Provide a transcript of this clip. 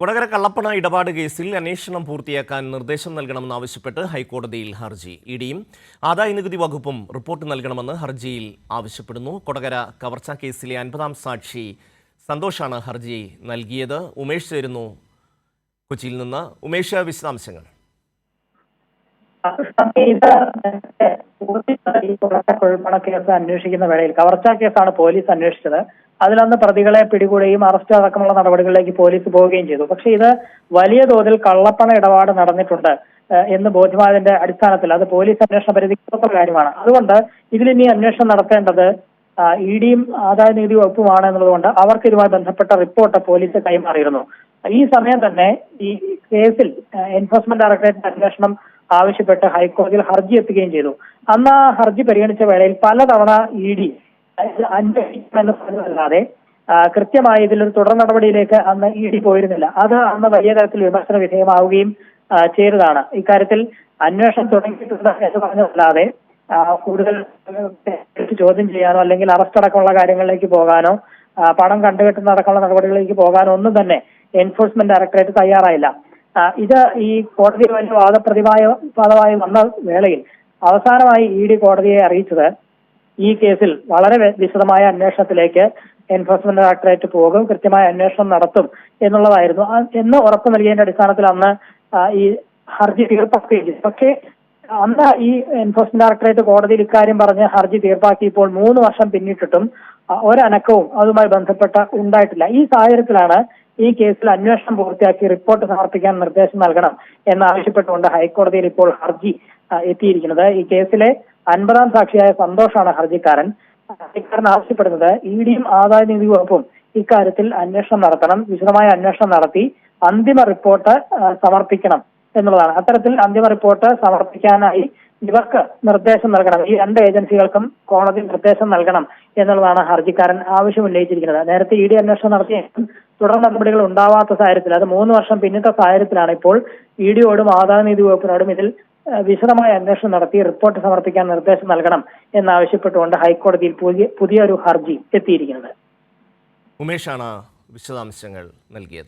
കൊടകര കള്ളപ്പണ ഇടപാട് കേസിൽ അന്വേഷണം പൂർത്തിയാക്കാൻ നിർദ്ദേശം നൽകണമെന്നാവശ്യപ്പെട്ട് ഹൈക്കോടതിയിൽ ഹർജി. ഇഡിയും ആദായനികുതി വകുപ്പും റിപ്പോർട്ട് നൽകണമെന്ന് ഹർജിയിൽ ആവശ്യപ്പെടുന്നു. കൊടകര കവർച്ചാ കേസിലെ 50-ാം സാക്ഷി സന്തോഷാണ് ഹർജി നൽകിയത്. ഉമേഷ് ചേരുന്നു കൊച്ചിയിൽ നിന്ന്. ഉമേഷ്, വിശദാംശങ്ങൾ. കുഴൽപ്പണ കേസ് അന്വേഷിക്കുന്ന വേളയിൽ കവർച്ചാ കേസാണ് പോലീസ് അന്വേഷിച്ചത്. അതിലന്ന് പ്രതികളെ പിടികൂടുകയും അറസ്റ്റ് അടക്കമുള്ള നടപടികളിലേക്ക് പോലീസ് പോവുകയും ചെയ്തു. പക്ഷെ ഇത് വലിയ തോതിൽ കള്ളപ്പണ ഇടപാട് നടന്നിട്ടുണ്ട് എന്ന് ബോധ്യമായതിന്റെ അടിസ്ഥാനത്തിൽ അത് പോലീസ് അന്വേഷണ പരിധിക്കുള്ള കാര്യമാണ്. അതുകൊണ്ട് ഇതിലിനി അന്വേഷണം നടത്തേണ്ടത് ഇഡിയും ആദായനികുതി വകുപ്പുമാണ് എന്നുള്ളതുകൊണ്ട് അവർക്ക് ഇതുമായി ബന്ധപ്പെട്ട റിപ്പോർട്ട് പോലീസ് കൈമാറിയിരുന്നു. ഈ സമയം തന്നെ ഈ കേസിൽ എൻഫോഴ്സ്മെന്റ് ഡയറക്ടറേറ്റ് അന്വേഷണം ആവശ്യപ്പെട്ട് ഹൈക്കോടതിയിൽ ഹർജി എത്തുകയും ചെയ്തു. അന്ന് ആ ഹർജി പരിഗണിച്ച വേളയിൽ പലതവണ ഇഡി അന്വേഷിക്കുമെന്ന് പറഞ്ഞതല്ലാതെ കൃത്യമായി ഇതിലൊരു തുടർ നടപടിയിലേക്ക് അന്ന് ഇഡി പോയിരുന്നില്ല. അത് അന്ന് വലിയ തരത്തിൽ വിമർശന വിധേയമാവുകയും ചെയ്തതാണ്. ഇക്കാര്യത്തിൽ അന്വേഷണം തുടങ്ങിയിട്ടുണ്ട് എന്ന് പറഞ്ഞതല്ലാതെ കൂടുതൽ ചോദ്യം ചെയ്യാനോ അല്ലെങ്കിൽ അറസ്റ്റ് അടക്കമുള്ള കാര്യങ്ങളിലേക്ക് പോകാനോ പണം കണ്ടുകെട്ടുന്ന അടക്കമുള്ള നടപടികളിലേക്ക് പോകാനോ ഒന്നും തന്നെ എൻഫോഴ്സ്മെന്റ് ഡയറക്ടറേറ്റ് തയ്യാറായില്ല. ഇത് ഈ കോടതി വലിയ വാദപ്രതിവാദമായി വന്ന വേളയിൽ അവസാനമായി ഇഡി കോടതിയെ അറിയിച്ചത് ഈ കേസിൽ വളരെ വിശദമായ അന്വേഷണത്തിലേക്ക് എൻഫോഴ്സ്മെന്റ് ഡയറക്ടറേറ്റ് പോകും, കൃത്യമായ അന്വേഷണം നടത്തും എന്നുള്ളതായിരുന്നു. എന്ന് ഉറപ്പു നൽകിയതിന്റെ അടിസ്ഥാനത്തിൽ അന്ന് ഈ ഹർജി തീർപ്പാക്കുകയും ചെയ്തു. പക്ഷേ അന്ന് ഈ എൻഫോഴ്സ്മെന്റ് ഡയറക്ടറേറ്റ് കോടതിയിൽ ഇക്കാര്യം പറഞ്ഞ് ഹർജി തീർപ്പാക്കിയപ്പോൾ 3 വർഷം പിന്നിട്ടിട്ടും ഒരനക്കവും അതുമായി ബന്ധപ്പെട്ട ഉണ്ടായിട്ടില്ല. ഈ സാഹചര്യത്തിലാണ് ഈ കേസിൽ അന്വേഷണം പൂർത്തിയാക്കി റിപ്പോർട്ട് സമർപ്പിക്കാൻ നിർദ്ദേശം നൽകണം എന്നാവശ്യപ്പെട്ടുകൊണ്ട് ഹൈക്കോടതിയിൽ ഇപ്പോൾ ഹർജി എത്തിയിരിക്കുന്നത്. ഈ കേസിലെ 50-ാം സാക്ഷിയായ സന്തോഷാണ് ഹർജിക്കാരൻ. ഹർജിക്കാരൻ ആവശ്യപ്പെടുന്നത് ഇഡിയും ആദായനികുതി വകുപ്പും ഇക്കാര്യത്തിൽ അന്വേഷണം നടത്തണം, വിശദമായ അന്വേഷണം നടത്തി അന്തിമ റിപ്പോർട്ട് സമർപ്പിക്കണം എന്നുള്ളതാണ്. അത്തരത്തിൽ അന്തിമ റിപ്പോർട്ട് സമർപ്പിക്കാനായി ഇവർക്ക് നിർദ്ദേശം നൽകണം, ഈ 2 ഏജൻസികൾക്കും കോടതി നിർദ്ദേശം നൽകണം എന്നുള്ളതാണ് ഹർജിക്കാരൻ ആവശ്യം ഉന്നയിച്ചിരിക്കുന്നത്. നേരത്തെ ഇഡി അന്വേഷണം നടത്തിയ തുടർ നടപടികൾ ഉണ്ടാവാത്ത സാഹചര്യത്തിൽ, അത് 3 വർഷം പിന്നിട്ട സാഹചര്യത്തിലാണ് ഇപ്പോൾ ഇഡിയോടും ആദായനികുതി വകുപ്പിനോടും ഇതിൽ വിശദമായ അന്വേഷണം നടത്തി റിപ്പോർട്ട് സമർപ്പിക്കാൻ നിർദ്ദേശം നൽകണം എന്നാവശ്യപ്പെട്ടുകൊണ്ട് ഹൈക്കോടതിയിൽ പുതിയൊരു ഹർജി എത്തിയിരിക്കുന്നത്. ഉമേഷാണ് വിശദാംശങ്ങൾ നൽകിയത്.